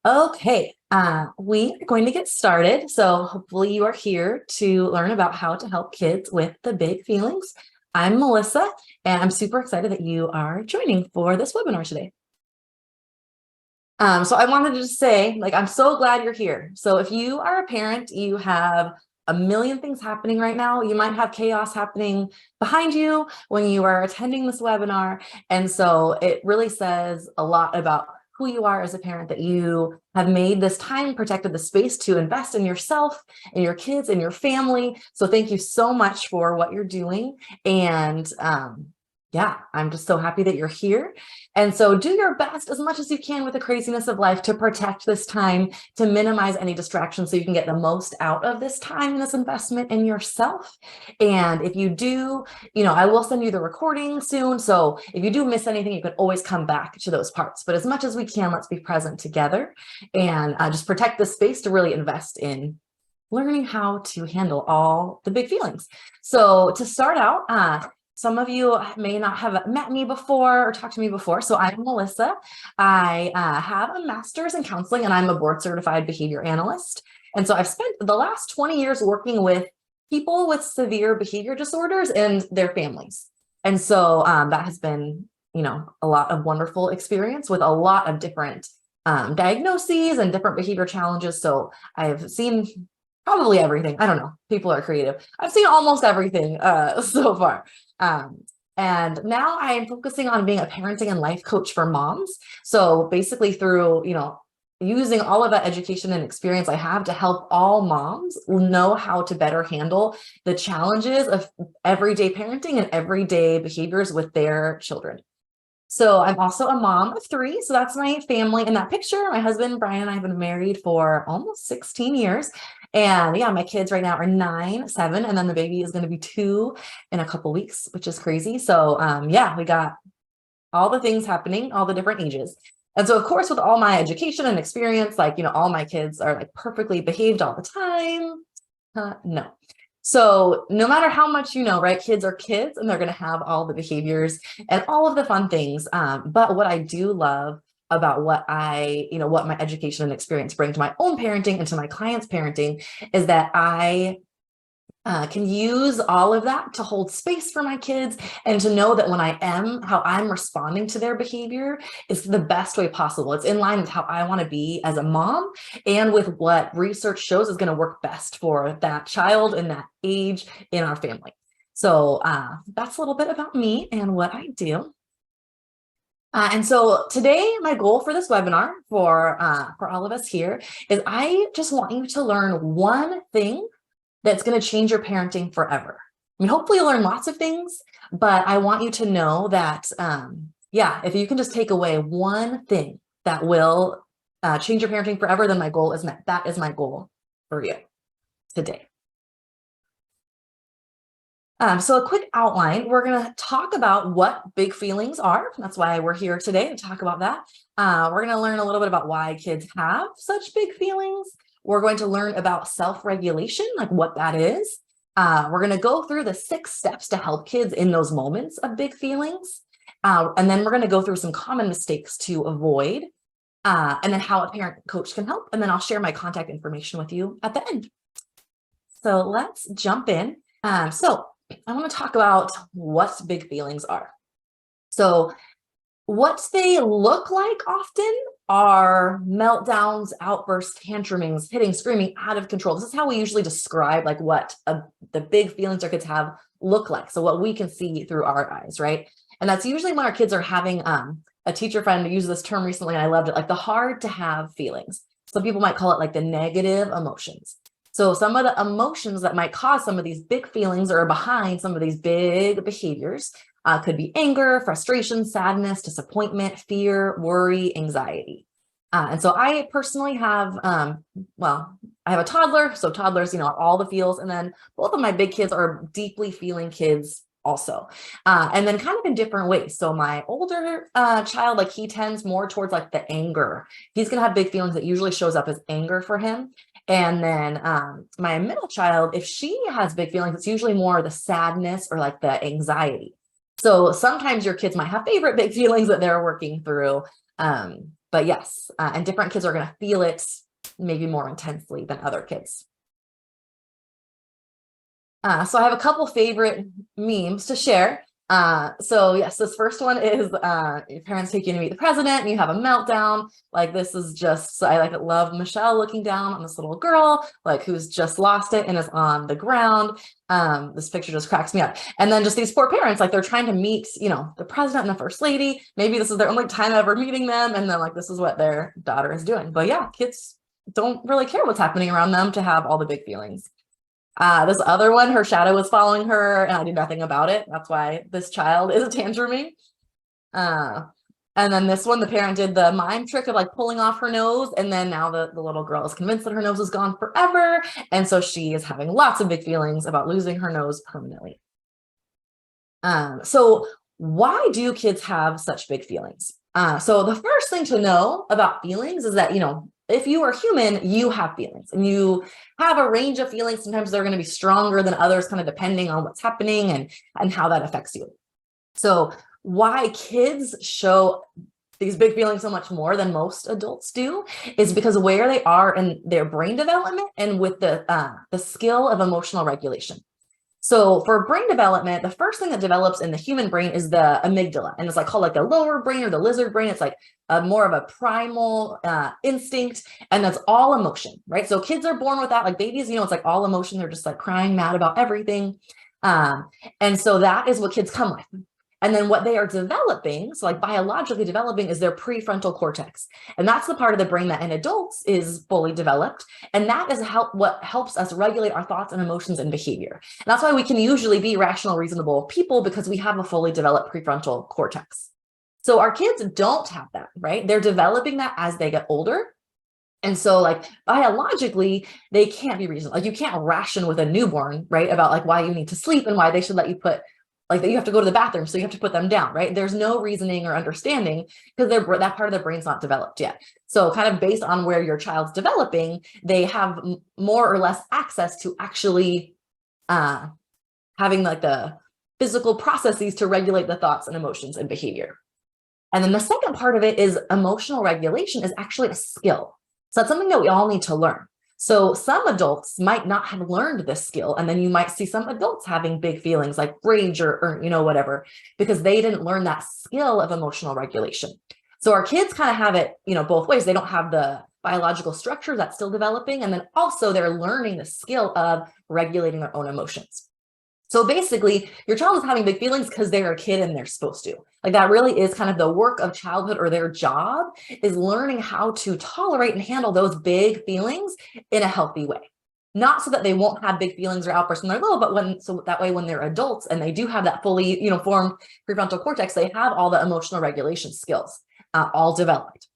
Okay, we are going to get started. So hopefully you are here to learn about how to help kids with the big feelings. I'm Melissa, and I'm super excited that you are joining for this webinar today. So I wanted to just say, I'm so glad you're here. So if you are a parent, you have a million things happening right now. You might have chaos happening behind you when you are attending this webinar. And so it really says a lot about who you are as a parent, that you have made this time, protected the space to invest in yourself and your kids and your family. So thank you so much for what you're doing. And yeah, I'm just so happy that you're here. And so do your best as much as you can with the craziness of life to protect this time, to minimize any distractions so you can get the most out of this time and this investment in yourself. And if you do, I will send you the recording soon. So if you do miss anything, you can always come back to those parts. But as much as we can, let's be present together and just protect the space to really invest in learning how to handle all the big feelings. So to start out, some of you may not have met me before or talked to me before. So I'm Melissa. I have a master's in counseling and I'm a board certified behavior analyst. And so I've spent the last 20 years working with people with severe behavior disorders and their families. And so that has been, a lot of wonderful experience with a lot of different diagnoses and different behavior challenges. So I've seen probably everything. I don't know. People are creative. I've seen almost everything so far. And now I am focusing on being a parenting and life coach for moms. So basically through, using all of that education and experience I have to help all moms know how to better handle the challenges of everyday parenting and everyday behaviors with their children. So I'm also a mom of 3. So that's my family in that picture. My husband, Brian, and I have been married for almost 16 years. And yeah, my kids right now are 9, 7, and then the baby is going to be 2 in a couple weeks, which is crazy. So yeah, we got all the things happening, all the different ages. And so of course, with all my education and experience, all my kids are perfectly behaved all the time. No. So no matter how much right, kids are kids and they're going to have all the behaviors and all of the fun things. But what I do love about what what my education and experience bring to my own parenting and to my clients' parenting is that I can use all of that to hold space for my kids and to know that how I'm responding to their behavior is the best way possible. It's in line with how I want to be as a mom and with what research shows is going to work best for that child in that age in our family. So that's a little bit about me and what I do. And so today, my goal for this webinar for all of us here is I just want you to learn one thing that's going to change your parenting forever. I mean, hopefully you'll learn lots of things, but I want you to know that, yeah, if you can just take away one thing that will change your parenting forever, then my goal is met. That is my goal for you today. So a quick outline, we're going to talk about what big feelings are. That's why we're here today to talk about that. We're going to learn a little bit about why kids have such big feelings. We're going to learn about self-regulation, like what that is. We're going to go through the 6 steps to help kids in those moments of big feelings. And then we're going to go through some common mistakes to avoid, and then how a parent coach can help. And then I'll share my contact information with you at the end. So let's jump in. So I want to talk about what big feelings are. So what they look like often are meltdowns, outbursts, tantrumings, hitting, screaming, out of control. This is how we usually describe what the big feelings our kids have look like. So what we can see through our eyes, right? And that's usually when our kids are having, a teacher friend used this term recently, and I loved it, the hard to have feelings. Some people might call it the negative emotions. So some of the emotions that might cause some of these big feelings or behind some of these big behaviors could be anger, frustration, sadness, disappointment, fear, worry, anxiety. And so I personally have, I have a toddler. So toddlers, all the feels. And then both of my big kids are deeply feeling kids also. And then kind of in different ways. So my older child, he tends more towards the anger. He's going to have big feelings that usually shows up as anger for him. And then my middle child, if she has big feelings, it's usually more the sadness or the anxiety. So sometimes your kids might have favorite big feelings that they're working through. But yes, and different kids are going to feel it maybe more intensely than other kids. So I have a couple favorite memes to share. So yes, this first one is your parents take you to meet the president and you have a meltdown. Like this is just, I like love Michelle looking down on this little girl, like who's just lost it and is on the ground. This picture just cracks me up. And then just these poor parents, like they're trying to meet, the president and the first lady. Maybe this is their only time ever meeting them. And then like, this is what their daughter is doing. But yeah, kids don't really care what's happening around them to have all the big feelings. This other one, her shadow was following her and I did nothing about it. That's why this child is tantruming. And then this one, the parent did the mime trick of like pulling off her nose. And then now the little girl is convinced that her nose is gone forever. And so she is having lots of big feelings about losing her nose permanently. So why do kids have such big feelings? So the first thing to know about feelings is that, if you are human, you have feelings and you have a range of feelings. Sometimes they're going to be stronger than others, kind of depending on what's happening and how that affects you. So why kids show these big feelings so much more than most adults do is because of where they are in their brain development and with the skill of emotional regulation. So for brain development, the first thing that develops in the human brain is the amygdala, and it's like called like the lower brain or the lizard brain. It's like more of a primal instinct, and that's all emotion, right? So kids are born with that, like babies, it's like all emotion. They're just like crying mad about everything. And so that is what kids come with. And then what they are developing, so like biologically developing, is their prefrontal cortex. And that's the part of the brain that in adults is fully developed. And that is what helps us regulate our thoughts and emotions and behavior. And that's why we can usually be rational, reasonable people, because we have a fully developed prefrontal cortex. So our kids don't have that, right? They're developing that as they get older. And so like biologically, they can't be reasonable. Like you can't ration with a newborn, right? About like why you need to sleep and why they should let you put like that you have to go to the bathroom, so you have to put them down, right? There's no reasoning or understanding because that part of the brain's not developed yet. So kind of based on where your child's developing, they have more or less access to actually having like the physical processes to regulate the thoughts and emotions and behavior. And then the second part of it is emotional regulation is actually a skill. So that's something that we all need to learn. So some adults might not have learned this skill, and then you might see some adults having big feelings like rage or whatever, because they didn't learn that skill of emotional regulation. So our kids kind of have it, both ways. They don't have the biological structure that's still developing, and then also they're learning the skill of regulating their own emotions. So basically, your child is having big feelings because they're a kid and they're supposed to. Like that really is kind of the work of childhood, or their job is learning how to tolerate and handle those big feelings in a healthy way. Not so that they won't have big feelings or outbursts when they're little, but so that way when they're adults and they do have that fully, formed prefrontal cortex, they have all the emotional regulation skills all developed.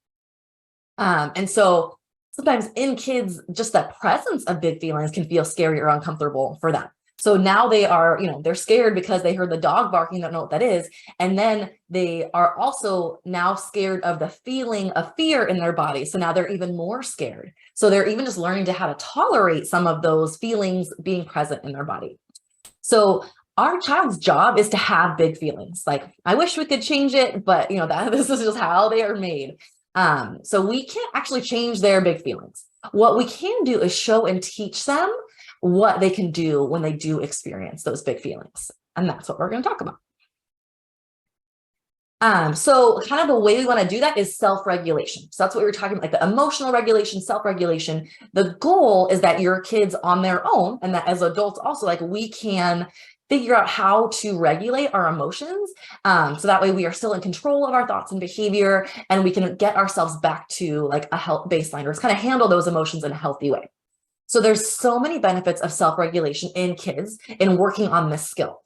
And so sometimes in kids, just that presence of big feelings can feel scary or uncomfortable for them. So now they are, they're scared because they heard the dog barking, don't know what that is. And then they are also now scared of the feeling of fear in their body. So now they're even more scared. So they're even just learning to how to tolerate some of those feelings being present in their body. So our child's job is to have big feelings. Like, I wish we could change it, but this is just how they are made. So we can't actually change their big feelings. What we can do is show and teach them what they can do when they do experience those big feelings. And that's what we're going to talk about. So kind of the way we want to do that is self-regulation. So that's what we were talking about, like the emotional regulation, self-regulation. The goal is that your kids on their own, and that as adults also, like we can figure out how to regulate our emotions. So that way we are still in control of our thoughts and behavior, and we can get ourselves back to like a health baseline, or just kind of handle those emotions in a healthy way. So there's so many benefits of self-regulation in kids in working on this skill.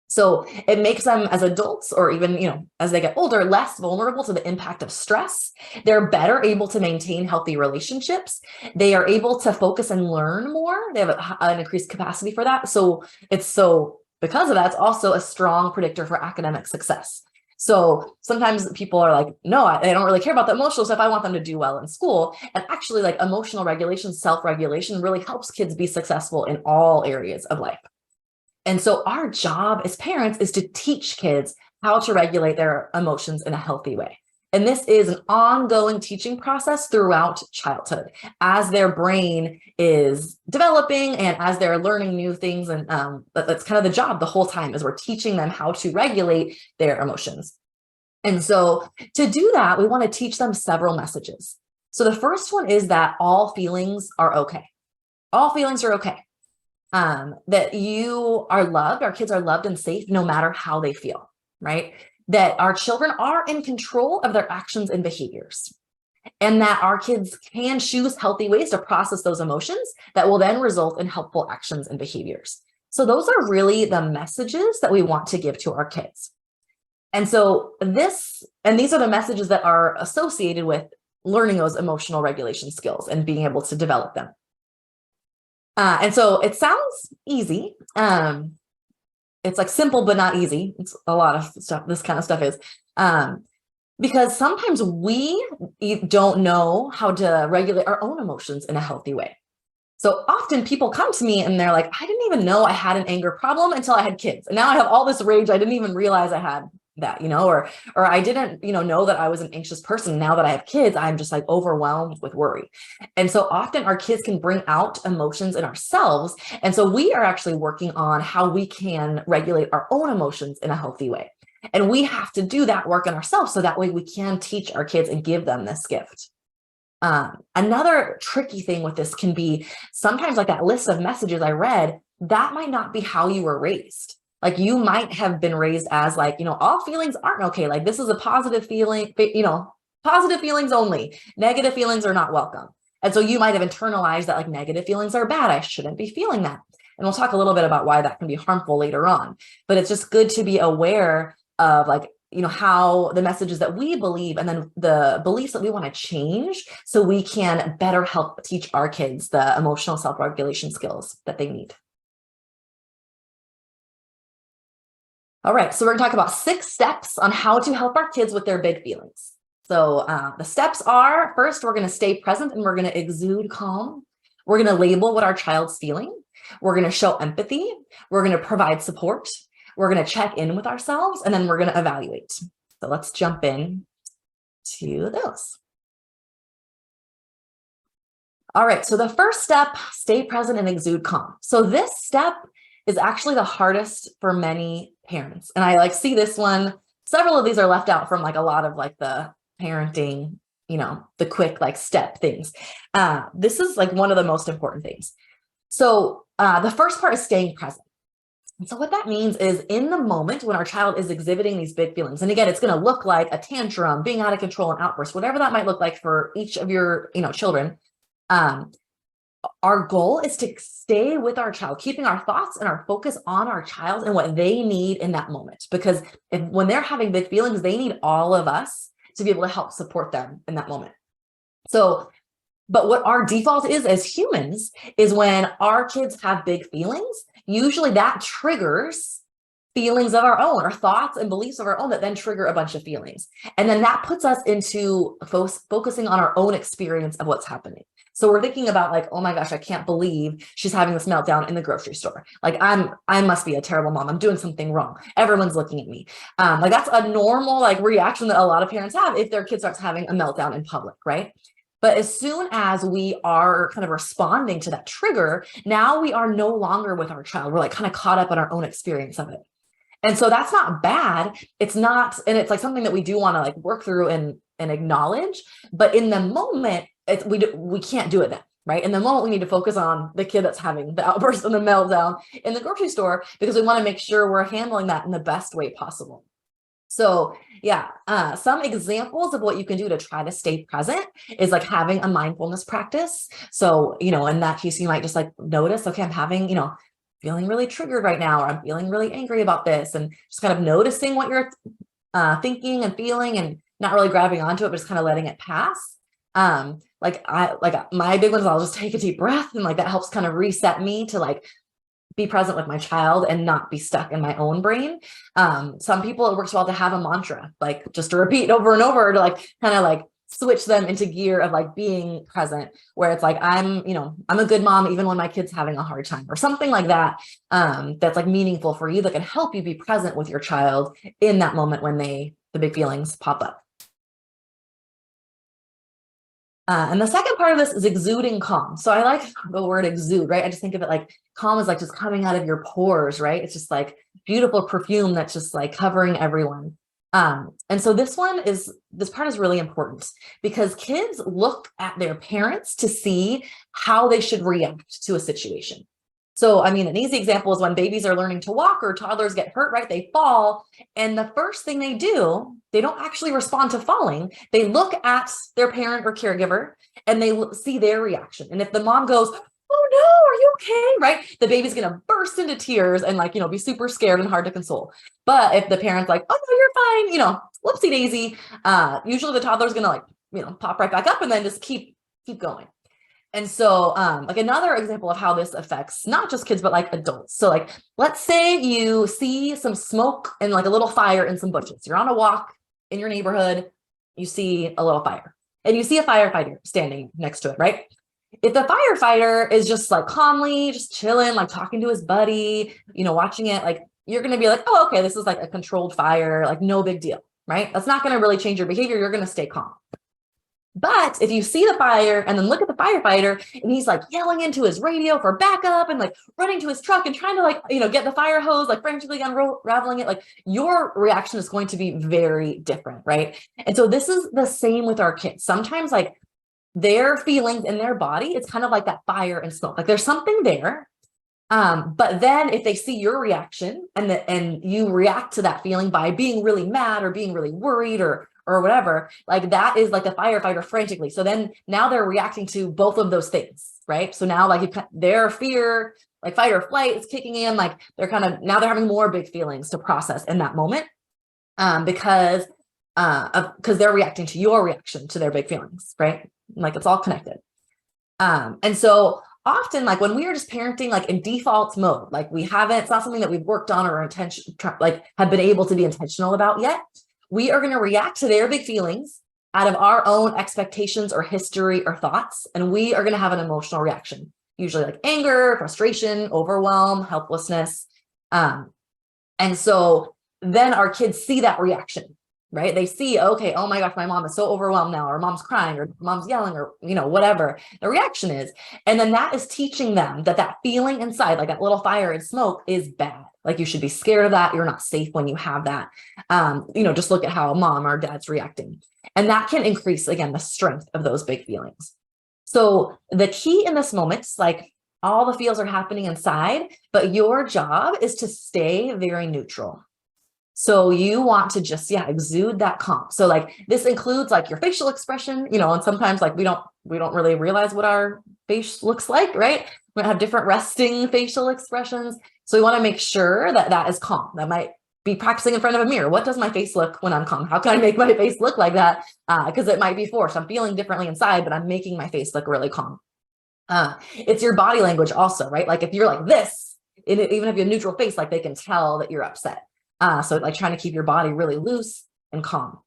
So it makes them as adults, or even, as they get older, less vulnerable to the impact of stress. They're better able to maintain healthy relationships. They are able to focus and learn more. They have an increased capacity for that. Because of that, it's also a strong predictor for academic success. So sometimes people are like, no, I don't really care about the emotional stuff. I want them to do well in school. And actually, like emotional regulation, self-regulation really helps kids be successful in all areas of life. And so our job as parents is to teach kids how to regulate their emotions in a healthy way. And this is an ongoing teaching process throughout childhood as their brain is developing and as they're learning new things. And that's kind of the job the whole time, is we're teaching them how to regulate their emotions. And so to do that, we want to teach them several messages. So the first one is that all feelings are okay. All feelings are okay. That you are loved, our kids are loved and safe no matter how they feel, right? That our children are in control of their actions and behaviors, and that our kids can choose healthy ways to process those emotions that will then result in helpful actions and behaviors. So those are really the messages that we want to give to our kids. And so these are the messages that are associated with learning those emotional regulation skills and being able to develop them. And so it sounds easy. It's like simple, but not easy. It's a lot of stuff. This kind of stuff is, because sometimes we don't know how to regulate our own emotions in a healthy way. So often people come to me and they're like, I didn't even know I had an anger problem until I had kids. And now I have all this rage. I didn't even realize I had that, or I didn't, know that I was an anxious person. Now that I have kids, I'm just like overwhelmed with worry. And so often our kids can bring out emotions in ourselves. And so we are actually working on how we can regulate our own emotions in a healthy way. And we have to do that work in ourselves, so that way we can teach our kids and give them this gift. Another tricky thing with this can be sometimes, like that list of messages I read, that might not be how you were raised. Like you might have been raised as like, all feelings aren't okay. Like this is a positive feeling, positive feelings only. Negative feelings are not welcome. And so you might have internalized that like negative feelings are bad. I shouldn't be feeling that. And we'll talk a little bit about why that can be harmful later on. But it's just good to be aware of like, how the messages that we believe and then the beliefs that we want to change, so we can better help teach our kids the emotional self-regulation skills that they need. All right, so we're gonna talk about 6 steps on how to help our kids with their big feelings. So the steps are, first, we're gonna stay present and we're gonna exude calm. We're gonna label what our child's feeling. We're gonna show empathy. We're gonna provide support. We're gonna check in with ourselves, and then we're gonna evaluate. So let's jump in to those. All right, so the first step, stay present and exude calm. So this step is actually the hardest for many parents. And I see this one, several of these are left out from like a lot of like the parenting, the quick step things. This is like one of the most important things. So the first part is staying present. And so what that means is, in the moment when our child is exhibiting these big feelings, and again, it's going to look like a tantrum, being out of control, and outburst, whatever that might look like for each of your, children. Our goal is to stay with our child, keeping our thoughts and our focus on our child and what they need in that moment. Because when they're having big feelings, they need all of us to be able to help support them in that moment. So, but what our default is as humans is, when our kids have big feelings, usually that triggers feelings of our own, or thoughts and beliefs of our own, that then trigger a bunch of feelings. And then that puts us into focusing on our own experience of what's happening. So we're thinking about like, oh my gosh, I can't believe she's having this meltdown in the grocery store. Like I must be a terrible mom. I'm doing something wrong. Everyone's looking at me. That's a normal reaction that a lot of parents have if their kid starts having a meltdown in public, right? But as soon as we are kind of responding to that trigger, now we are no longer with our child. We're kind of caught up in our own experience of it. And so that's not bad. It's not, and it's something that we do want to work through and acknowledge. But in the moment, we can't do it then, right? In the moment, we need to focus on the kid that's having the outburst and the meltdown in the grocery store, because we want to make sure we're handling that in the best way possible. So yeah, some examples of what you can do to try to stay present is having a mindfulness practice. So, in that case, you might just notice, okay, I'm having, feeling really triggered right now, or I'm feeling really angry about this, and just kind of noticing what you're thinking and feeling, and not really grabbing onto it, but just kind of letting it pass. My big ones, I'll just take a deep breath, and that helps kind of reset me to be present with my child and not be stuck in my own brain. Some people, it works well to have a mantra, just to repeat over and over, to kind of switch them into gear of being present, where it's I'm a good mom even when my kid's having a hard time, or something like that. That's meaningful for you, that can help you be present with your child in that moment when the big feelings pop up. And the second part of this is exuding calm. So I like the word exude, right? I just think of it like calm is like just coming out of your pores, right? It's just like beautiful perfume that's just like covering everyone. And so this part is really important because kids look at their parents to see how they should react to a situation. So, I mean, an easy example is when babies are learning to walk or toddlers get hurt, right? They fall. And the first thing they do, they don't actually respond to falling. They look at their parent or caregiver and they see their reaction. And if the mom goes, "Oh no, are you okay?" Right? The baby's going to burst into tears and like, be super scared and hard to console. But if the parent's like, "Oh no, you're fine," whoopsie daisy, usually the toddler's going to like, pop right back up and then just keep going. And so like another example of how this affects not just kids, but like adults. So like, let's say you see some smoke and like a little fire in some bushes. You're on a walk in your neighborhood, you see a little fire and you see a firefighter standing next to it, right? If the firefighter is just like calmly, just chilling, like talking to his buddy, watching it, like you're going to be like, "Oh, okay, this is like a controlled fire, like no big deal," right? That's not going to really change your behavior. You're going to stay calm. But if you see the fire and then look at the firefighter and he's like yelling into his radio for backup and like running to his truck and trying to like, get the fire hose, like frantically unraveling it, like your reaction is going to be very different, right? And so this is the same with our kids. Sometimes like their feelings in their body, it's kind of like that fire and smoke, like there's something there. But then if they see your reaction and you react to that feeling by being really mad or being really worried or whatever, like that is like the firefighter frantically. So then now they're reacting to both of those things, right? So now like their fear, like fight or flight is kicking in, like they're they're having more big feelings to process in that moment, because they're reacting to your reaction to their big feelings, right? Like it's all connected. And so often, like when we are just parenting, like in default mode, like it's not something that we've worked on or have been able to be intentional about yet. We are going to react to their big feelings out of our own expectations or history or thoughts. And we are going to have an emotional reaction, usually like anger, frustration, overwhelm, helplessness. And so then our kids see that reaction, right? They see, okay, oh my gosh, my mom is so overwhelmed now, or mom's crying, or mom's yelling, or, whatever the reaction is. And then that is teaching them that feeling inside, like that little fire and smoke, is bad. Like you should be scared of that. You're not safe when you have that. Just look at how mom or dad's reacting. And that can increase, again, the strength of those big feelings. So the key in this moment, like all the feels are happening inside, but your job is to stay very neutral. So you want to just, exude that calm. So like this includes like your facial expression, and sometimes like we don't really realize what our face looks like, right? We have different resting facial expressions. So we want to make sure that is calm. That might be practicing in front of a mirror. What does my face look when I'm calm? How can I make my face look like that? Because it might be forced. I'm feeling differently inside, but I'm making my face look really calm. It's your body language also, right? Like if you're like this, even if you have a neutral face, like they can tell that you're upset. So like trying to keep your body really loose and calm.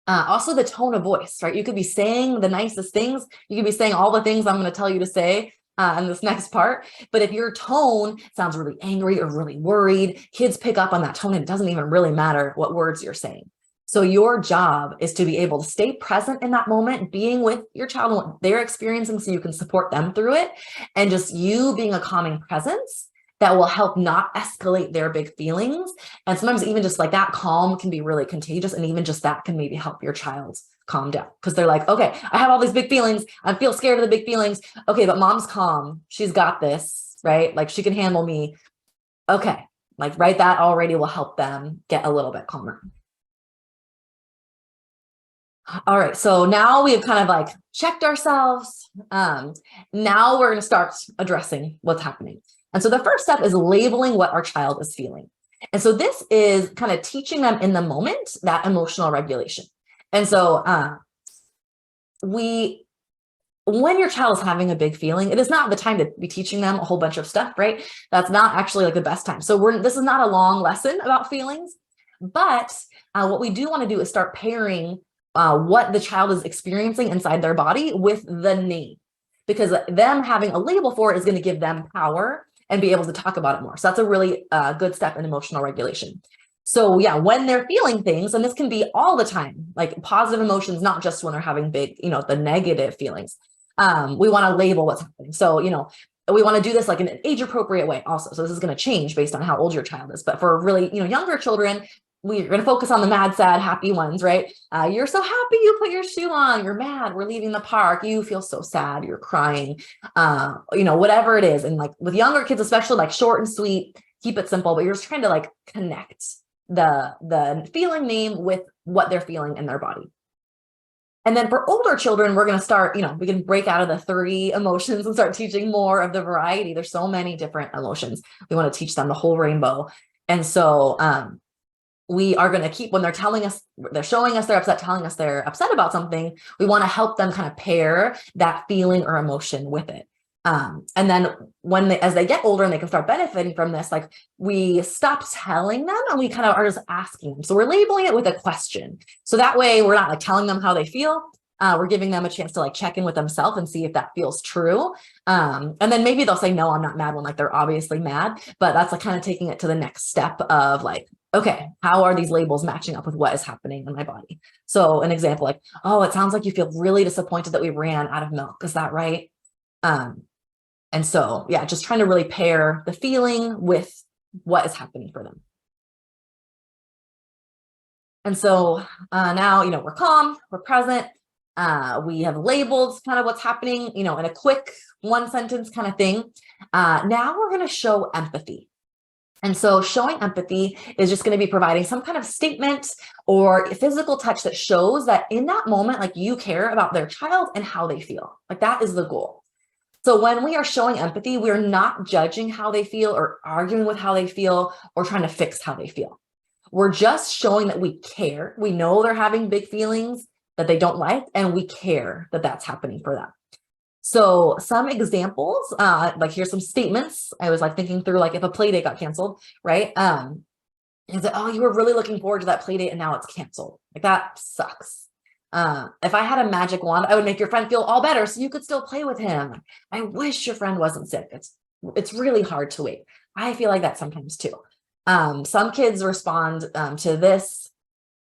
Also the tone of voice, right? You could be saying the nicest things. You could be saying all the things I'm going to tell you to say in this next part. But if your tone sounds really angry or really worried, kids pick up on that tone and it doesn't even really matter what words you're saying. So your job is to be able to stay present in that moment, being with your child and what they're experiencing so you can support them through it. And just you being a calming presence that will help not escalate their big feelings. And sometimes even just like that calm can be really contagious. And even just that can maybe help your child calm down because they're like, okay, I have all these big feelings. I feel scared of the big feelings. Okay, but mom's calm. She's got this, right? Like she can handle me. Okay, like right, that already will help them get a little bit calmer. All right, so now we have kind of like checked ourselves. Now we're going to start addressing what's happening. And so the first step is labeling what our child is feeling. And so this is kind of teaching them in the moment that emotional regulation. And so when your child is having a big feeling, it is not the time to be teaching them a whole bunch of stuff, right? That's not actually like the best time. So this is not a long lesson about feelings, but what we do want to do is start pairing what the child is experiencing inside their body with the name, because them having a label for it is going to give them power and be able to talk about it more. So that's a really good step in emotional regulation. So yeah, when they're feeling things, and this can be all the time, like positive emotions, not just when they're having big, the negative feelings. We want to label what's happening. So, we want to do this like in an age appropriate way also. So this is going to change based on how old your child is. But for really, younger children, we're going to focus on the mad, sad, happy ones, right? You're so happy you put your shoe on. You're mad. We're leaving the park. You feel so sad. You're crying, whatever it is. And like with younger kids, especially, like short and sweet, keep it simple, but you're just trying to like connect the feeling name with what they're feeling in their body. And then for older children, we're going to start, we can break out of the 3 emotions and start teaching more of the variety. There's so many different emotions. We want to teach them the whole rainbow. And so we are going to keep, when they're telling us, they're showing us they're upset, telling us they're upset about something, we want to help them kind of pair that feeling or emotion with it. And then as they get older and they can start benefiting from this, like we stop telling them and we kind of are just asking them. So we're labeling it with a question. So that way we're not like telling them how they feel. We're giving them a chance to like check in with themselves and see if that feels true. And then maybe they'll say, no, I'm not mad, when like they're obviously mad, but that's like kind of taking it to the next step of like, okay, how are these labels matching up with what is happening in my body? So an example, like, oh, it sounds like you feel really disappointed that we ran out of milk. Is that right? And so, yeah, just trying to really pair the feeling with what is happening for them. And so now, we're calm, we're present. We have labeled kind of what's happening, in a quick 1-sentence kind of thing. Now we're going to show empathy. And so showing empathy is just going to be providing some kind of statement or physical touch that shows that in that moment, like you care about their child and how they feel. Like that is the goal. So when we are showing empathy, we're not judging how they feel or arguing with how they feel or trying to fix how they feel. We're just showing that we care. We know they're having big feelings that they don't like, and we care that that's happening for them. So some examples, like here's some statements. I was like thinking through, like if a play date got canceled, right? Is it, oh, you were really looking forward to that play date and now it's canceled. Like that sucks. If I had a magic wand, I would make your friend feel all better so you could still play with him. I wish your friend wasn't sick. It's really hard to wait. I feel like that sometimes too. Some kids respond to this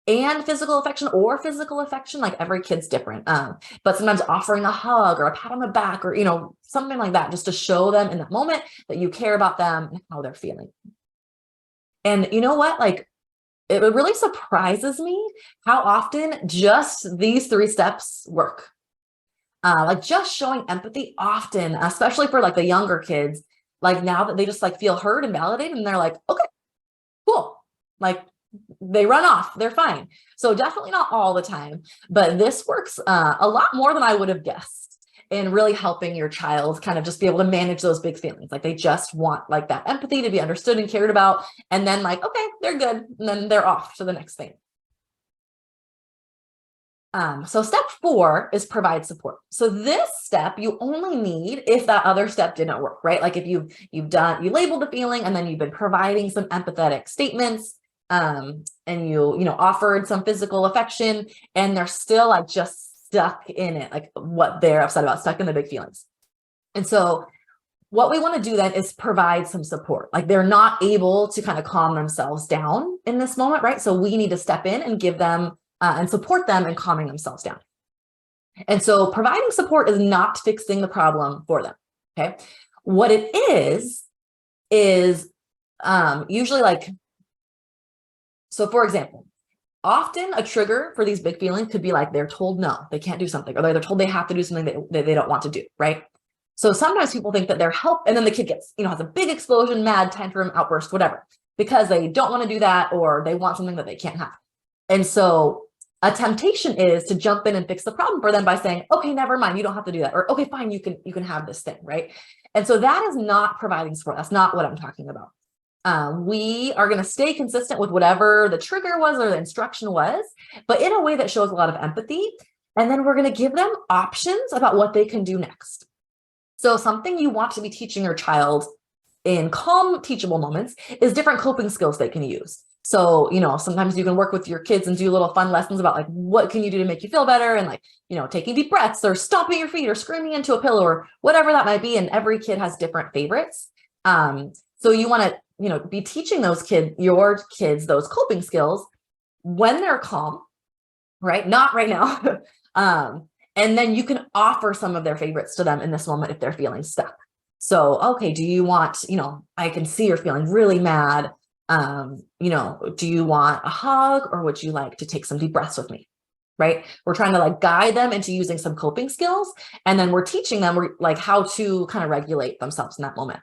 and physical affection, like every kid's different. But sometimes offering a hug or a pat on the back or, something like that, just to show them in that moment that you care about them and how they're feeling. And you know what? Like, it really surprises me how often just these 3 steps work. Like just showing empathy often, especially for like the younger kids, like now that they just like feel heard and validated and they're like, okay, cool. Like they run off, they're fine. So definitely not all the time, but this works a lot more than I would have guessed in really helping your child kind of just be able to manage those big feelings. Like they just want like that empathy to be understood and cared about. And then like, okay, they're good. And then they're off to the next thing. So step 4 is provide support. So this step you only need if that other step didn't work, right? Like if you labeled the feeling and then you've been providing some empathetic statements, and you offered some physical affection and they're still like just stuck in it, like what they're upset about, stuck in the big feelings. And so what we want to do then is provide some support. Like they're not able to kind of calm themselves down in this moment, right? So we need to step in and give them and support them in calming themselves down. And so providing support is not fixing the problem for them, okay? What it is usually like, so for example, often a trigger for these big feelings could be like they're told no, they can't do something, or they're told they have to do something that they don't want to do, right? So sometimes people think that they're help, and then the kid gets, has a big explosion, mad, tantrum, outburst, whatever, because they don't want to do that or they want something that they can't have. And so a temptation is to jump in and fix the problem for them by saying, okay, never mind, you don't have to do that. Or, okay, fine, you can have this thing, right? And so that is not providing support. That's not what I'm talking about. We are going to stay consistent with whatever the trigger was or the instruction was, but in a way that shows a lot of empathy. And then we're going to give them options about what they can do next. So something you want to be teaching your child in calm, teachable moments is different coping skills they can use. So, sometimes you can work with your kids and do little fun lessons about like, what can you do to make you feel better? And like, taking deep breaths or stomping your feet or screaming into a pillow or whatever that might be. And every kid has different favorites. So you want to be teaching your kids, those coping skills when they're calm, right? Not right now. And then you can offer some of their favorites to them in this moment if they're feeling stuck. So, okay, do you want, I can see you're feeling really mad. Do you want a hug, or would you like to take some deep breaths with me? Right? We're trying to like guide them into using some coping skills. And then we're teaching them like how to kind of regulate themselves in that moment.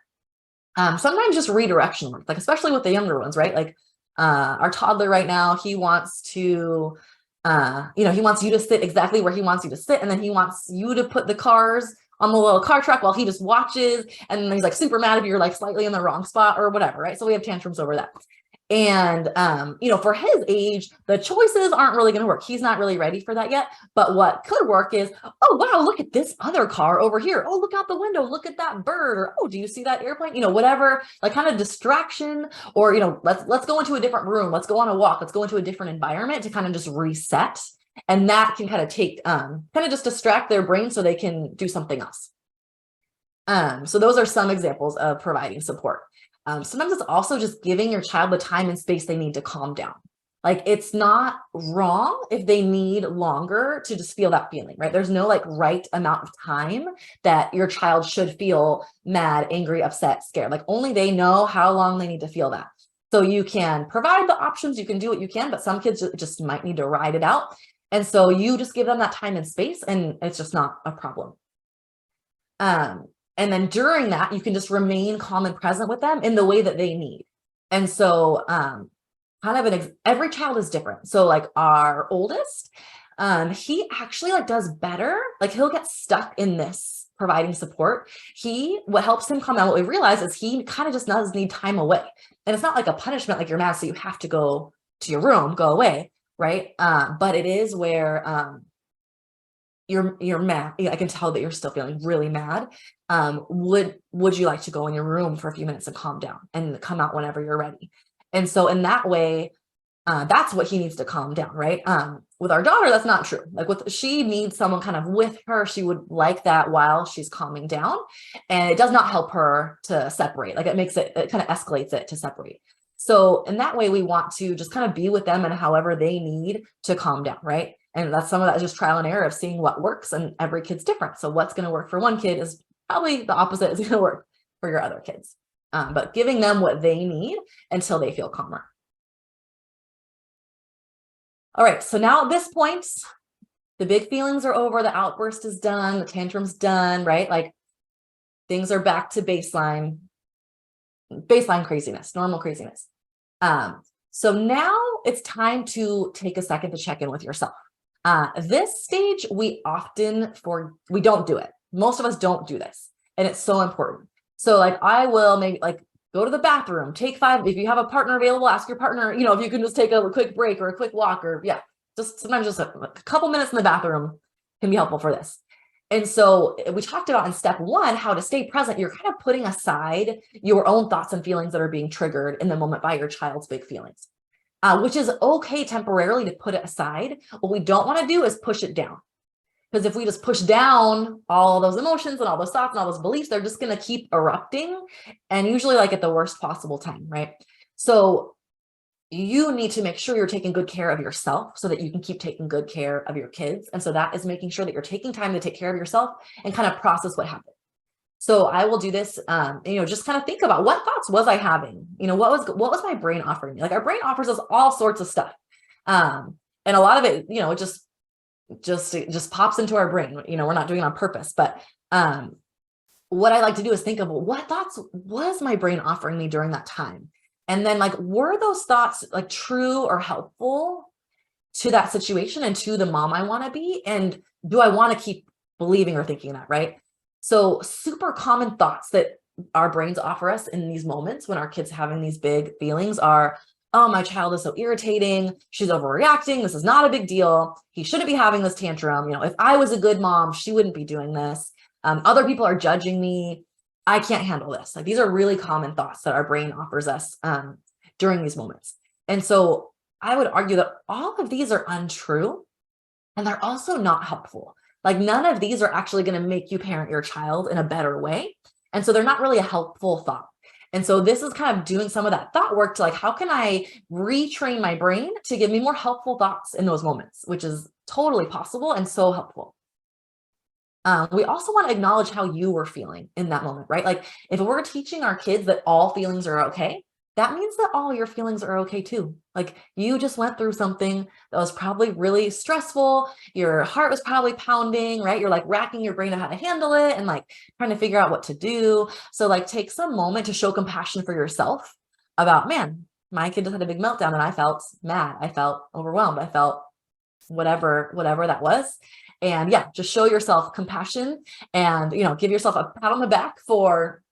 Sometimes just redirection work, like especially with the younger ones, right? Like our toddler right now, he wants to, he wants you to sit exactly where he wants you to sit. And then he wants you to put the cars on the little car track while he just watches. And then he's like super mad if you're like slightly in the wrong spot or whatever, right? So we have tantrums over that. And, for his age, the choices aren't really going to work. He's not really ready for that yet. But what could work is, oh, wow, look at this other car over here. Oh, look out the window. Look at that bird. Or, oh, do you see that airplane? Whatever, like kind of distraction, or, let's go into a different room. Let's go on a walk. Let's go into a different environment to kind of just reset. And that can kind of take, kind of just distract their brain so they can do something else. So those are some examples of providing support. Sometimes it's also just giving your child the time and space they need to calm down. Like, it's not wrong if they need longer to just feel that feeling, right? There's no like right amount of time that your child should feel mad, angry, upset, scared. Like, only they know how long they need to feel that. So you can provide the options, you can do what you can, but some kids just might need to ride it out. And so you just give them that time and space, and it's just not a problem. And then during that, you can just remain calm and present with them in the way that they need. And so every child is different. So like our oldest, he actually like does better. Like, he'll get stuck in this providing support. What helps him calm down, what we realize is he kind of just does need time away. And it's not like a punishment, like you're mad, so you have to go to your room, go away, right? But it is where you're mad. I can tell that you're still feeling really mad. Would you like to go in your room for a few minutes and calm down and come out whenever you're ready? And so in that way, that's what he needs to calm down, right? With our daughter, that's not true. Like, she needs someone kind of with her. She would like that while she's calming down, and it does not help her to separate. Like, it kind of escalates it to separate. So in that way, we want to just kind of be with them and however they need to calm down, right? And that's some of that is just trial and error of seeing what works, and every kid's different. So what's going to work for one kid is probably the opposite is going to work for your other kids. But giving them what they need until they feel calmer. All right, so now at this point, the big feelings are over, the outburst is done, the tantrum's done, right? Like, things are back to baseline craziness, normal craziness. So now it's time to take a second to check in with yourself. This stage, we don't do it. Most of us don't do this, and it's so important. So like, I will maybe like go to the bathroom, take 5, if you have a partner available, ask your partner, if you can just take a quick break or a quick walk, or sometimes just a couple minutes in the bathroom can be helpful for this. And so we talked about in step 1, how to stay present. You're kind of putting aside your own thoughts and feelings that are being triggered in the moment by your child's big feelings, which is okay temporarily to put it aside. What we don't want to do is push it down. Because if we just push down all those emotions and all those thoughts and all those beliefs, they're just going to keep erupting, and usually like at the worst possible time, right? So you need to make sure you're taking good care of yourself so that you can keep taking good care of your kids. And so that is making sure that you're taking time to take care of yourself and kind of process what happened. So I will do this, just kind of think about, what thoughts was I having? What was my brain offering me? Like, our brain offers us all sorts of stuff. And a lot of it, it just pops into our brain. We're not doing it on purpose, but what I like to do is think of, what thoughts was my brain offering me during that time? And then like, were those thoughts like true or helpful to that situation and to the mom I want to be? And do I want to keep believing or thinking that, right? So super common thoughts that our brains offer us in these moments when our kids having these big feelings are, oh, my child is so irritating. She's overreacting. This is not a big deal. He shouldn't be having this tantrum. If I was a good mom, she wouldn't be doing this. Other people are judging me. I can't handle this. Like, these are really common thoughts that our brain offers us during these moments. And so I would argue that all of these are untrue, and they're also not helpful. Like, none of these are actually going to make you parent your child in a better way. And so they're not really a helpful thought. And so this is kind of doing some of that thought work to like, how can I retrain my brain to give me more helpful thoughts in those moments, which is totally possible and so helpful. We also want to acknowledge how you were feeling in that moment, right? Like if we're teaching our kids that all feelings are okay, that means that all your feelings are okay too. Like you just went through something that was probably really stressful. Your heart was probably pounding, right? You're like racking your brain on how to handle it and like trying to figure out what to do. So like take some moment to show compassion for yourself about, man, my kid just had a big meltdown and I felt mad. I felt overwhelmed. I felt whatever that was. And yeah, just show yourself compassion and, give yourself a pat on the back for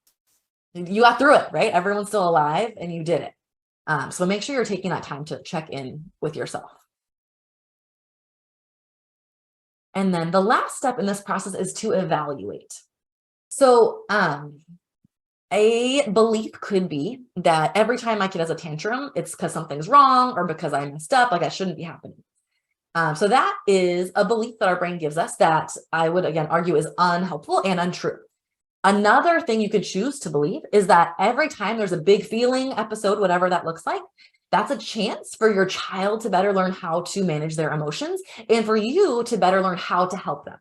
you got through it, right? Everyone's still alive and you did it. So make sure you're taking that time to check in with yourself. And then the last step in this process is to evaluate. So, a belief could be that every time my kid has a tantrum, it's because something's wrong or because I messed up, like I shouldn't be happening. So that is a belief that our brain gives us that I would again argue is unhelpful and untrue. Another thing you could choose to believe is that every time there's a big feeling episode, whatever that looks like, that's a chance for your child to better learn how to manage their emotions and for you to better learn how to help them.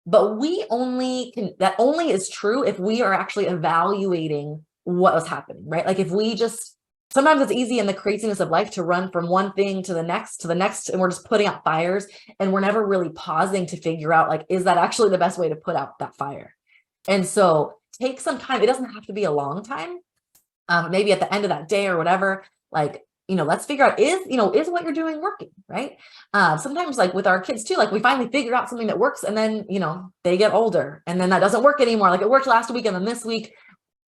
But that only is true if we are actually evaluating what was happening, right? Like if we just, sometimes it's easy in the craziness of life to run from one thing to the next, and we're just putting out fires and we're never really pausing to figure out like, is that actually the best way to put out that fire? And so take some time. It doesn't have to be a long time. Maybe at the end of that day or whatever, like, let's figure out is what you're doing working, right? Sometimes like with our kids too, like we finally figure out something that works and then, they get older and then that doesn't work anymore. Like it worked last week and then this week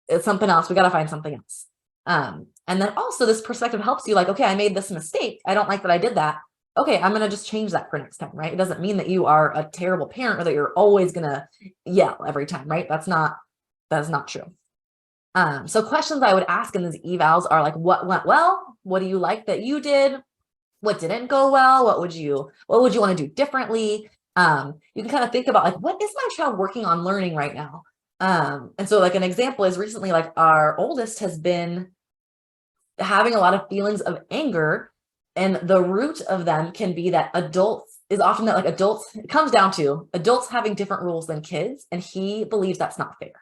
it's something else. We got to find something else. And then also this perspective helps you like, okay, I made this mistake. I don't like that I did that. Okay, I'm going to just change that for next time, right? It doesn't mean that you are a terrible parent or that you're always going to yell every time, right? That is not true. So questions I would ask in these evals are like, what went well? What do you like that you did? What didn't go well? What would you want to do differently? You can kind of think about like, what is my child working on learning right now? And so like an example is recently, like our oldest has been having a lot of feelings of anger, and the root of them can be that it comes down to adults having different rules than kids, and he believes that's not fair.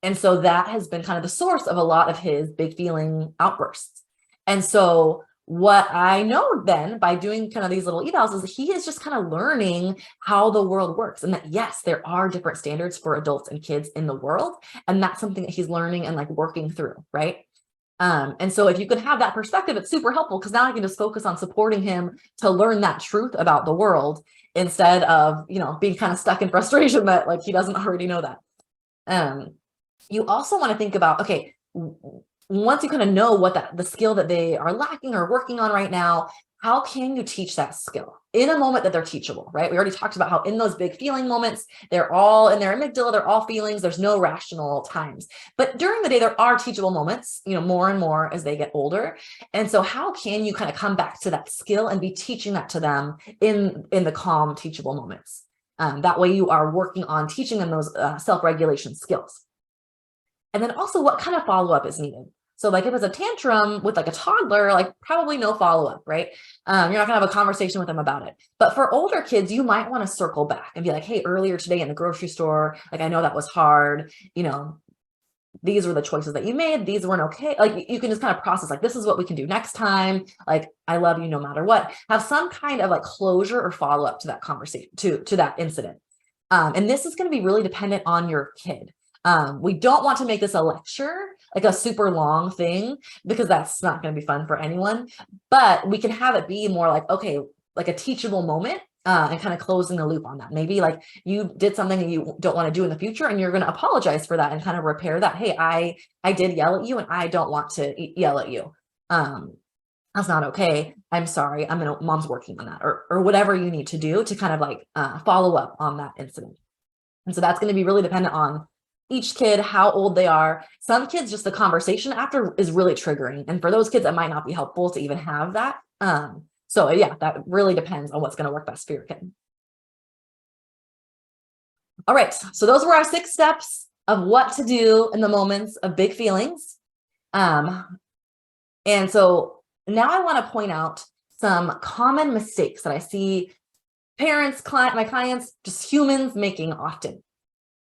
And so that has been kind of the source of a lot of his big feeling outbursts. And so what I know then by doing kind of these little evals is he is just kind of learning how the world works, and that yes, there are different standards for adults and kids in the world. And that's something that he's learning and like working through, right? And so if you could have that perspective, it's super helpful because now I can just focus on supporting him to learn that truth about the world instead of, being kind of stuck in frustration that like he doesn't already know that. You also want to think about, okay, once you kind of know what the skill that they are lacking or working on right now, how can you teach that skill in a moment that they're teachable, right? We already talked about how in those big feeling moments, they're all in their amygdala, they're all feelings, there's no rational times. But during the day, there are teachable moments, more and more as they get older. And so how can you kind of come back to that skill and be teaching that to them in the calm, teachable moments? That way you are working on teaching them those self-regulation skills. And then also what kind of follow-up is needed. So like if it's a tantrum with like a toddler, like probably no follow-up, right? You're not gonna have a conversation with them about it. But for older kids, you might want to circle back and be like, hey, earlier today in the grocery store, like I know that was hard, these were the choices that you made, these weren't okay. Like you can just kind of process like, this is what we can do next time. Like, I love you no matter what. Have some kind of like closure or follow-up to that conversation, to that incident. And this is going to be really dependent on your kid. We don't want to make this a lecture, like a super long thing, because that's not going to be fun for anyone. But we can have it be more like, okay, like a teachable moment, and kind of closing the loop on that. Maybe like you did something that you don't want to do in the future, and you're going to apologize for that and kind of repair that. Hey, I did yell at you, and I don't want to yell at you. That's not okay. I'm sorry. Mom's working on that, or whatever you need to do to kind of like follow up on that incident. And so that's going to be really dependent on each kid, how old they are. Some kids, just the conversation after is really triggering. And for those kids, it might not be helpful to even have that. So yeah, that really depends on what's going to work best for your kid. All right. So those were our 6 steps of what to do in the moments of big feelings. Um, and so now I want to point out some common mistakes that I see parents, my clients, just humans making often.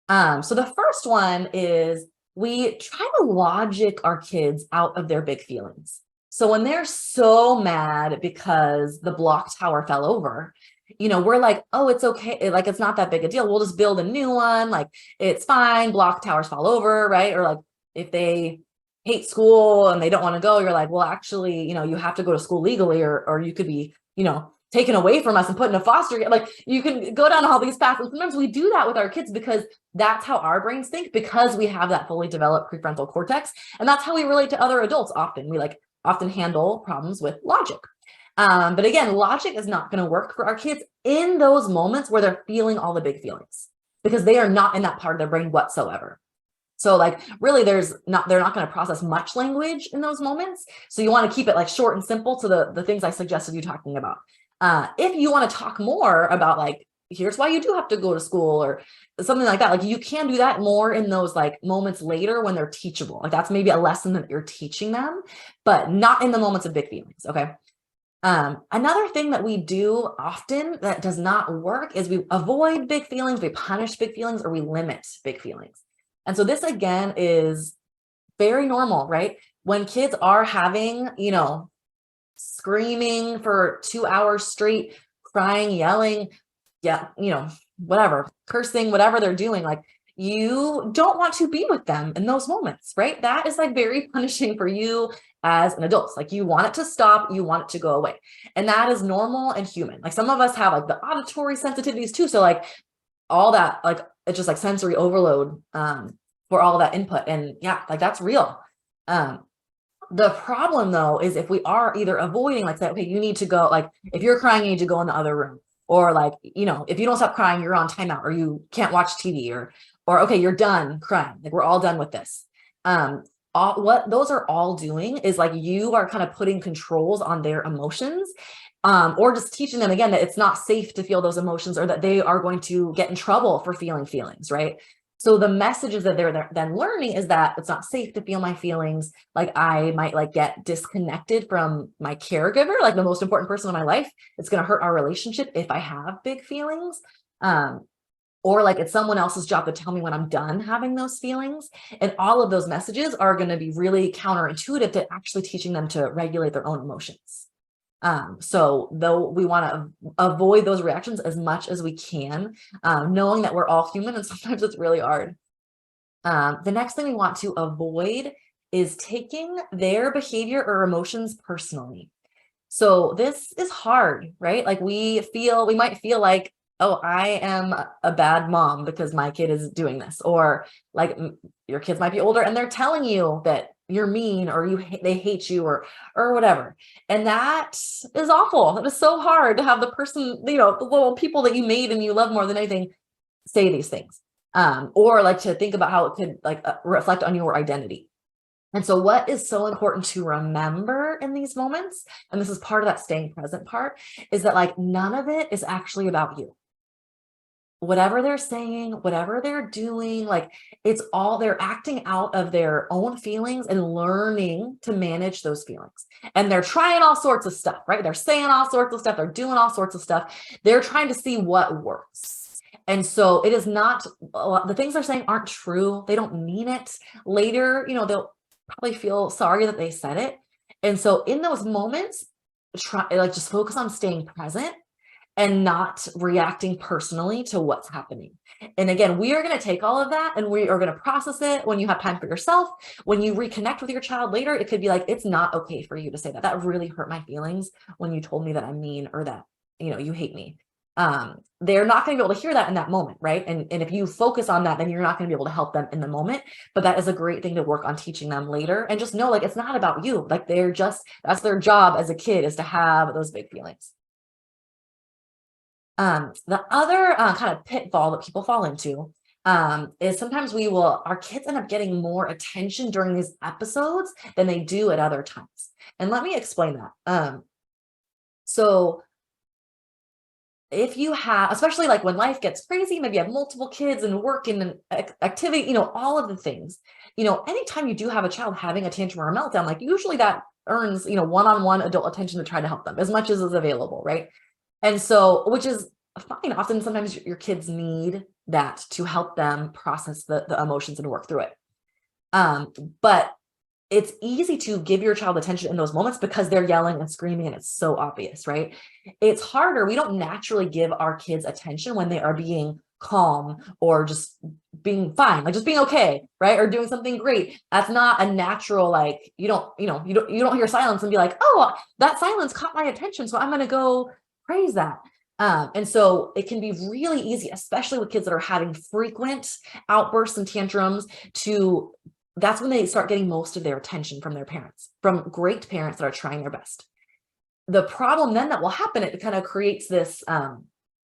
So the first one is we try to logic our kids out of their big feelings. So when they're so mad because the block tower fell over, we're like, oh, it's okay. Like, it's not that big a deal. We'll just build a new one. Like, it's fine. Block towers fall over, right? Or like if they hate school and they don't want to go, you're like, well, actually, you have to go to school legally, or you could be, taken away from us and put in a foster care. Like, you can go down all these paths. And sometimes we do that with our kids because that's how our brains think, because we have that fully developed prefrontal cortex. And that's how we relate to other adults often. We often handle problems with logic. But again, logic is not going to work for our kids in those moments where they're feeling all the big feelings, because they are not in that part of their brain whatsoever. So really they're not going to process much language in those moments. So you want to keep it short and simple to the things I suggested you talking about. If you want to talk more about here's why you do have to go to school or something like that, you can do that more in those moments later when they're teachable. That's maybe a lesson that you're teaching them, but not in the moments of big feelings. Okay. Another thing that we do often that does not work is we avoid big feelings, we punish big feelings, or we limit big feelings. And so this again is very normal, right? When kids are having, screaming for 2 hours straight, crying, yelling, whatever, cursing, whatever they're doing, you don't want to be with them in those moments, right? That is very punishing for you as an adult. You want it to stop, you want it to go away. And that is normal and human. Some of us have the auditory sensitivities too. So all that, it's just sensory overload for all that input. And yeah, that's real. The problem though is if we are either avoiding, say, okay, you need to go, if you're crying, you need to go in the other room, or if you don't stop crying, you're on timeout, or you can't watch TV, or okay, you're done crying, we're all done with this. What those are all doing is you are kind of putting controls on their emotions, or just teaching them again that it's not safe to feel those emotions, or that they are going to get in trouble for feeling feelings, right? So the messages that they're then learning is that it's not safe to feel my feelings. I might get disconnected from my caregiver, the most important person in my life. It's going to hurt our relationship if I have big feelings. Or it's someone else's job to tell me when I'm done having those feelings. And all of those messages are going to be really counterintuitive to actually teaching them to regulate their own emotions. So though we want to avoid those reactions as much as we can, knowing that we're all human and sometimes it's really hard. The next thing we want to avoid is taking their behavior or emotions personally. So this is hard, right? We might feel oh, I am a bad mom because my kid is doing this, or your kids might be older and they're telling you that you're mean, or they hate you, or whatever. And that is awful. It is so hard to have the person, the little people that you made and you love more than anything, say these things. Or to think about how it could reflect on your identity. And so what is so important to remember in these moments, and this is part of that staying present part, is that none of it is actually about you. Whatever they're saying, whatever they're doing, it's all, they're acting out of their own feelings and learning to manage those feelings. And they're trying all sorts of stuff, right? They're saying all sorts of stuff. They're doing all sorts of stuff. They're trying to see what works. And so it is not, the things they're saying aren't true. They don't mean it. Later, they'll probably feel sorry that they said it. And so in those moments, just focus on staying present and not reacting personally to what's happening. And again, we are going to take all of that and we are going to process it when you have time for yourself. When you reconnect with your child later, it could be it's not okay for you to say that. That really hurt my feelings when you told me that I'm mean, or that, you hate me. They're not going to be able to hear that in that moment, right? And if you focus on that, then you're not going to be able to help them in the moment. But that is a great thing to work on teaching them later. And just know, it's not about you. That's their job as a kid, is to have those big feelings. The other kind of pitfall that people fall into is sometimes our kids end up getting more attention during these episodes than they do at other times. And let me explain that. So if you have, especially like when life gets crazy, maybe you have multiple kids and work and activity, all of the things, anytime you do have a child having a tantrum or a meltdown, like usually that earns, one-on-one adult attention to try to help them as much as is available, right? And so, which is fine. Often, sometimes your kids need that to help them process the emotions and work through it. But it's easy to give your child attention in those moments because they're yelling and screaming and it's so obvious, right? It's harder. We don't naturally give our kids attention when they are being calm or just being fine, like just being okay, right? Or doing something great. That's not a natural, like you don't hear silence and be like, oh, that silence caught my attention, so I'm going to go praise that. And so it can be really easy, especially with kids that are having frequent outbursts and tantrums, that's when they start getting most of their attention from their parents, from great parents that are trying their best. The problem then that will happen, it kind of creates this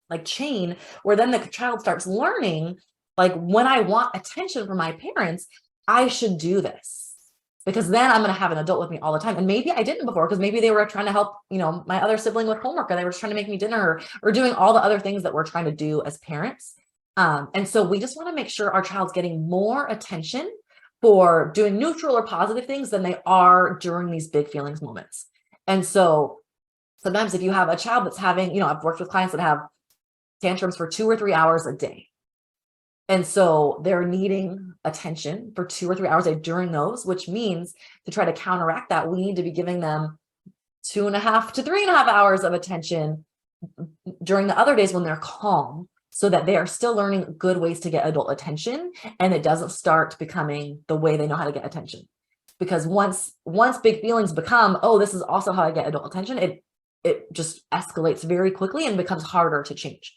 like chain where then the child starts learning, like, when I want attention from my parents, I should do this, because then I'm going to have an adult with me all the time. And maybe I didn't before, because maybe they were trying to help, my other sibling with homework, or they were just trying to make me dinner, or doing all the other things that we're trying to do as parents. And so we just want to make sure our child's getting more attention for doing neutral or positive things than they are during these big feelings moments. And so sometimes if you have a child that's having, I've worked with clients that have tantrums for 2 or 3 hours a day. And so they're needing attention for 2 or 3 hours a day during those, which means to try to counteract that, we need to be giving them 2.5 to 3.5 hours of attention during the other days when they're calm, so that they are still learning good ways to get adult attention, and it doesn't start becoming the way they know how to get attention. Because once big feelings become, oh, this is also how I get adult attention, it just escalates very quickly and becomes harder to change.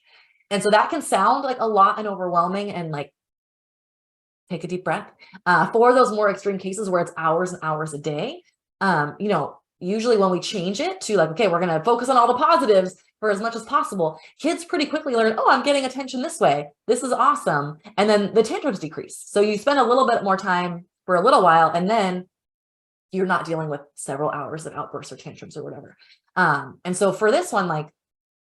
And so that can sound like a lot and overwhelming, and like, take a deep breath. For those more extreme cases where it's hours and hours a day, usually when we change it to like, okay, we're going to focus on all the positives for as much as possible, kids pretty quickly learn, oh, I'm getting attention this way. This is awesome. And then the tantrums decrease. So you spend a little bit more time for a little while, and then you're not dealing with several hours of outbursts or tantrums or whatever. And so for this one, like,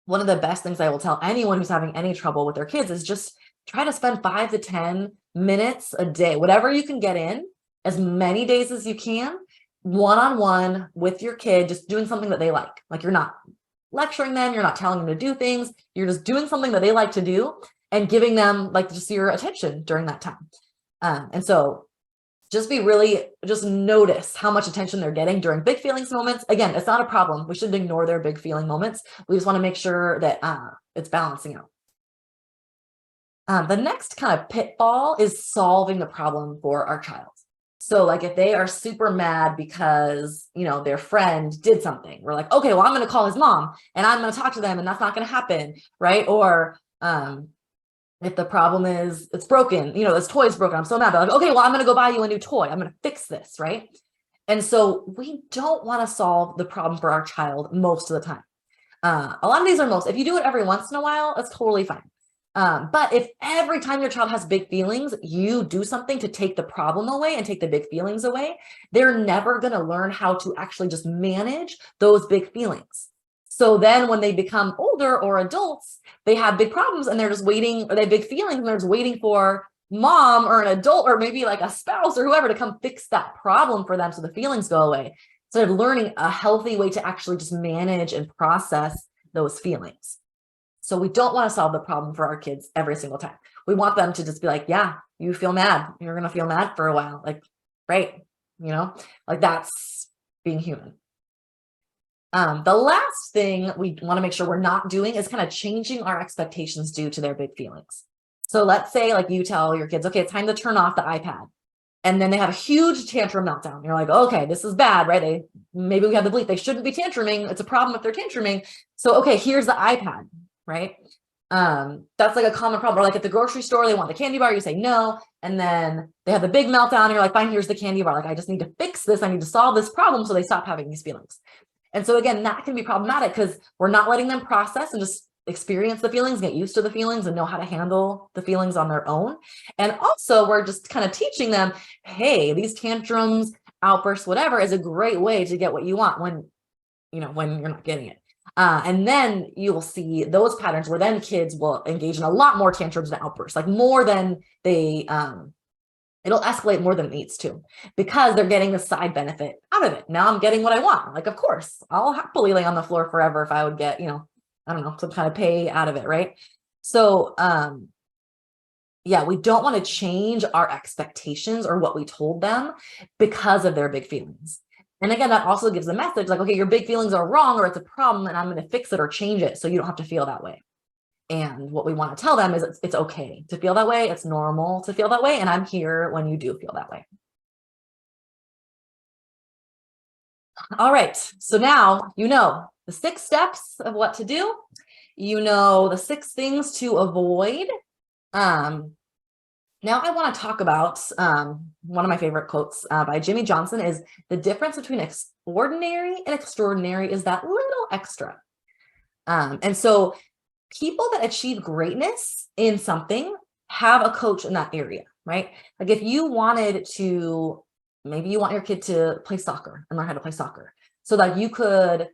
one of the best things I will tell anyone who's having any trouble with their kids is just try to spend 5 to 10 minutes a day, whatever you can get in, as many days as you can, one-on-one with your kid, just doing something that they like. Like, you're not lecturing them, you're not telling them to do things, you're just doing something that they like to do and giving them like just your attention during that time. And so just notice how much attention they're getting during big feelings moments. Again, it's not a problem. We shouldn't ignore their big feeling moments. We just want to make sure that it's balancing out. The next kind of pitfall is solving the problem for our child. So like, if they are super mad because, their friend did something, we're like, okay, well, I'm going to call his mom and I'm going to talk to them, and that's not going to happen. Right. Or, if the problem is it's broken, this toy is broken, I'm so mad. But like, okay, well, I'm going to go buy you a new toy. I'm going to fix this. Right. And so we don't want to solve the problem for our child most of the time. A lot of these are if you do it every once in a while, that's totally fine. But if every time your child has big feelings, you do something to take the problem away and take the big feelings away, they're never going to learn how to actually just manage those big feelings. So then when they become older or adults, they have big problems and they're just waiting, or they have big feelings and they're just waiting for mom or an adult or maybe like a spouse or whoever to come fix that problem for them so the feelings go away, instead of learning a healthy way to actually just manage and process those feelings. So we don't want to solve the problem for our kids every single time. We want them to just be like, yeah, you feel mad. You're going to feel mad for a while. Like, right. Like, that's being human. The last thing we want to make sure we're not doing is kind of changing our expectations due to their big feelings. So let's say like you tell your kids, okay, it's time to turn off the iPad. And then they have a huge tantrum meltdown. You're like, okay, this is bad, right? Maybe we have the belief they shouldn't be tantruming. It's a problem if they're tantruming. So, okay, here's the iPad, right? That's like a common problem. Or like at the grocery store, they want the candy bar, you say no. And then they have the big meltdown. And you're like, fine, here's the candy bar. Like, I just need to fix this. I need to solve this problem so they stop having these feelings. And so again, that can be problematic because we're not letting them process and just experience the feelings, get used to the feelings, and know how to handle the feelings on their own. And also we're just kind of teaching them, hey, these tantrums, outbursts, whatever, is a great way to get what you want when you're not getting it. And then you will see those patterns where then kids will engage in a lot more tantrums and outbursts, like more than they, it'll escalate more than it needs to, because they're getting the side benefit out of it. Now I'm getting what I want. Like, of course, I'll happily lay on the floor forever if I would get, I don't know, some kind of pay out of it, right? So, yeah, we don't want to change our expectations or what we told them because of their big feelings. And again, that also gives a message like, okay, your big feelings are wrong, or it's a problem, and I'm going to fix it or change it so you don't have to feel that way. And what we want to tell them is it's okay to feel that way. It's normal to feel that way. And I'm here when you do feel that way. All right. So now you know the 6 steps of what to do. You know the 6 things to avoid. Now I want to talk about one of my favorite quotes by Jimmy Johnson is the difference between ordinary and extraordinary is that little extra. And so people that achieve greatness in something have a coach in that area, right? Like if you wanted to, maybe you want your kid to play soccer and learn how to play soccer so that you could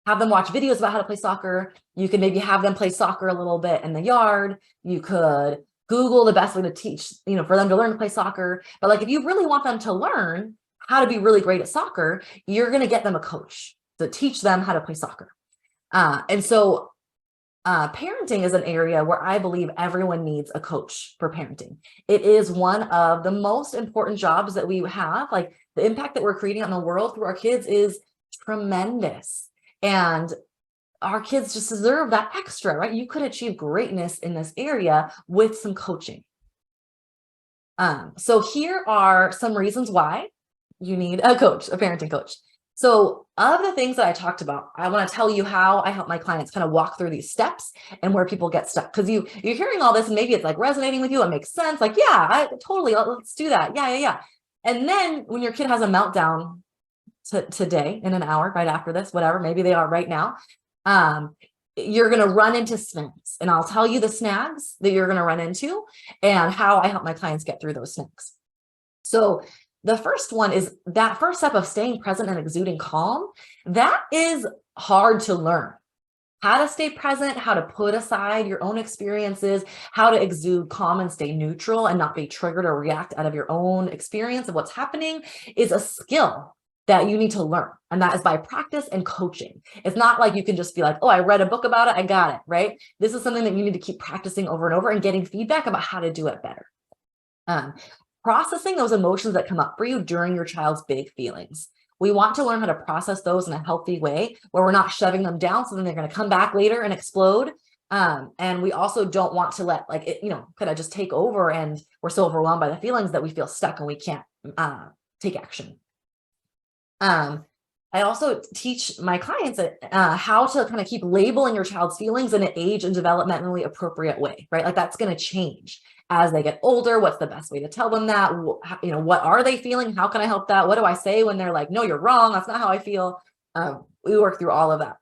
have them watch videos about how to play soccer. You could maybe have them play soccer a little bit in the yard. You could Google the best way to teach, for them to learn to play soccer. But like, if you really want them to learn how to be really great at soccer, you're going to get them a coach to teach them how to play soccer. And so parenting is an area where I believe everyone needs a coach for parenting. It is one of the most important jobs that we have. Like the impact that we're creating on the world through our kids is tremendous. And our kids just deserve that extra, right? You could achieve greatness in this area with some coaching. So here are some reasons why you need a coach, a parenting coach. So of the things that I talked about, I want to tell you how I help my clients kind of walk through these steps and where people get stuck. Because you're hearing all this and maybe it's like resonating with you. It makes sense. Like, yeah, I totally, let's do that. Yeah. And then when your kid has a meltdown today in an hour, right after this, whatever, maybe they are right now, you're going to run into snags, and I'll tell you the snags that you're going to run into and how I help my clients get through those snags. So the first one is that first step of staying present and exuding calm. That is hard to learn. How to stay present, how to put aside your own experiences, how to exude calm and stay neutral and not be triggered or react out of your own experience of what's happening is a skill that you need to learn. And that is by practice and coaching. It's not like you can just be like, oh, I read a book about it, I got it, right? This is something that you need to keep practicing over and over and getting feedback about how to do it better. Processing those emotions that come up for you during your child's big feelings. We want to learn how to process those in a healthy way where we're not shoving them down so then they're going to come back later and explode. And we also don't want to let like it, kind of just take over and we're so overwhelmed by the feelings that we feel stuck and we can't take action. I also teach my clients how to kind of keep labeling your child's feelings in an age and developmentally appropriate way, right? Like that's going to change as they get older. What's the best way to tell them that? What are they feeling? How can I help that? What do I say when they're like, no, you're wrong. That's not how I feel. We work through all of that.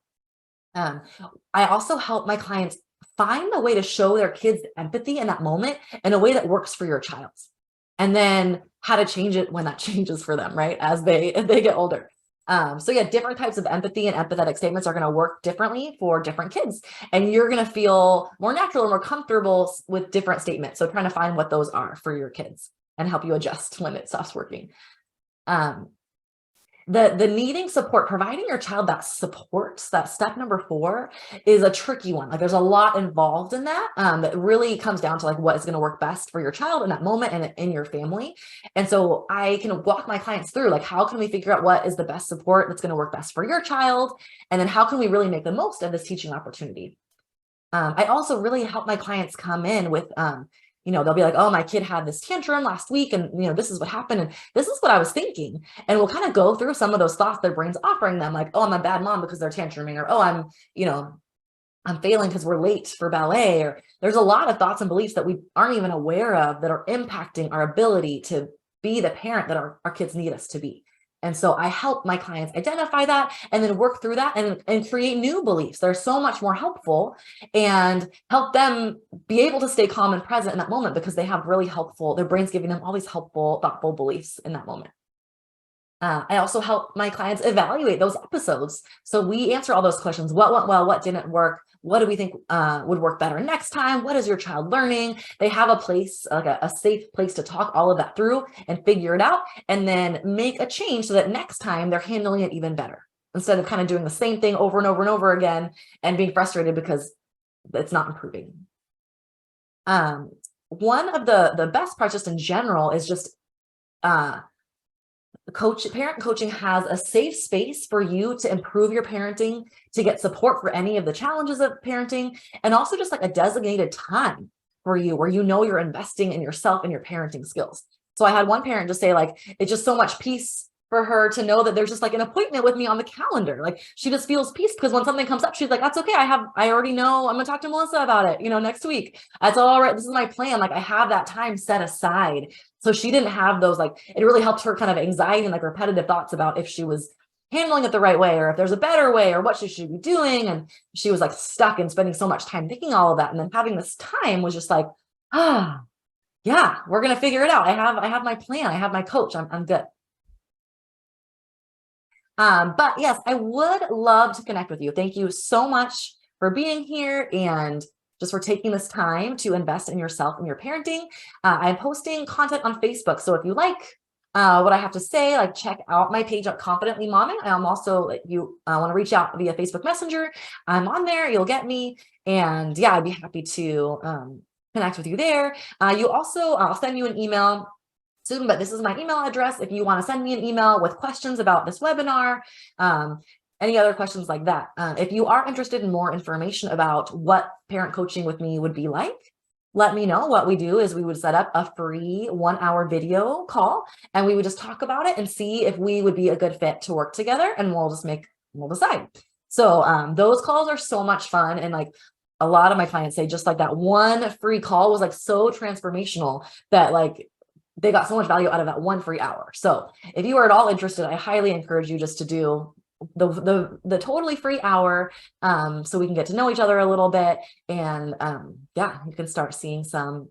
I also help my clients find a way to show their kids empathy in that moment in a way that works for your child. And then how to change it when that changes for them, right? As they get older. So yeah, different types of empathy and empathetic statements are going to work differently for different kids. And you're going to feel more natural and more comfortable with different statements. So trying to find what those are for your kids and help you adjust when it stops working. The needing support, providing your child that support, that step number 4 is a tricky one. Like there's a lot involved in that, that really comes down to like what is going to work best for your child in that moment and in your family. And so I can walk my clients through like, how can we figure out what is the best support that's going to work best for your child? And then how can we really make the most of this teaching opportunity? I also really help my clients come in with, they'll be like, oh, my kid had this tantrum last week and, this is what happened. And this is what I was thinking. And we'll kind of go through some of those thoughts their brain's offering them like, oh, I'm a bad mom because they're tantruming, or, oh, I'm failing because we're late for ballet, or there's a lot of thoughts and beliefs that we aren't even aware of that are impacting our ability to be the parent that our kids need us to be. And so I help my clients identify that and then work through that and create new beliefs. They're so much more helpful and help them be able to stay calm and present in that moment because they have really helpful, their brain's giving them all these helpful, thoughtful beliefs in that moment. I also help my clients evaluate those episodes. So we answer all those questions. What went well? What didn't work? What do we think would work better next time? What is your child learning? They have a place, like a safe place to talk all of that through and figure it out, and then make a change so that next time they're handling it even better, instead of kind of doing the same thing over and over and over again and being frustrated because it's not improving. One of the best parts just in general is just parent coaching has a safe space for you to improve your parenting, to get support for any of the challenges of parenting, and also just like a designated time for you where you know you're investing in yourself and your parenting skills. So I had one parent just say, like, it's just so much peace for her to know that there's just like an appointment with me on the calendar. Like, she just feels peace because when something comes up, she's like, that's okay. I already know I'm gonna talk to Melissa about it, next week. That's all right. This is my plan. Like, I have that time set aside. So she didn't have those, like, it really helped her kind of anxiety and like repetitive thoughts about if she was handling it the right way, or if there's a better way, or what she should be doing. And she was like stuck and spending so much time thinking all of that. And then having this time was just like, yeah, we're going to figure it out. I have my plan. I have my coach. I'm good. But yes, I would love to connect with you. Thank you so much for being here and just for taking this time to invest in yourself and your parenting. I'm posting content on Facebook. So if you like what I have to say, like, check out my page at Confidently Momming. I'm also, if you want to reach out via Facebook Messenger, I'm on there. You'll get me. And yeah, I'd be happy to connect with you there. You also, I'll send you an email soon, but this is my email address if you want to send me an email with questions about this webinar, any other questions like that. If you are interested in more information about what parent coaching with me would be like, let me know. What we do is we would set up a free 1-hour video call, and we would just talk about it and see if we would be a good fit to work together, and we'll decide. So those calls are so much fun. And like, a lot of my clients say just like that one free call was like so transformational that like they got so much value out of that one free hour. So if you are at all interested, I highly encourage you just to do the totally free hour, so we can get to know each other a little bit. And yeah, you can start seeing some,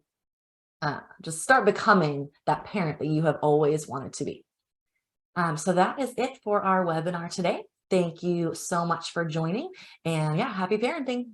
just start becoming that parent that you have always wanted to be. So that is it for our webinar today. Thank you so much for joining, and yeah, happy parenting.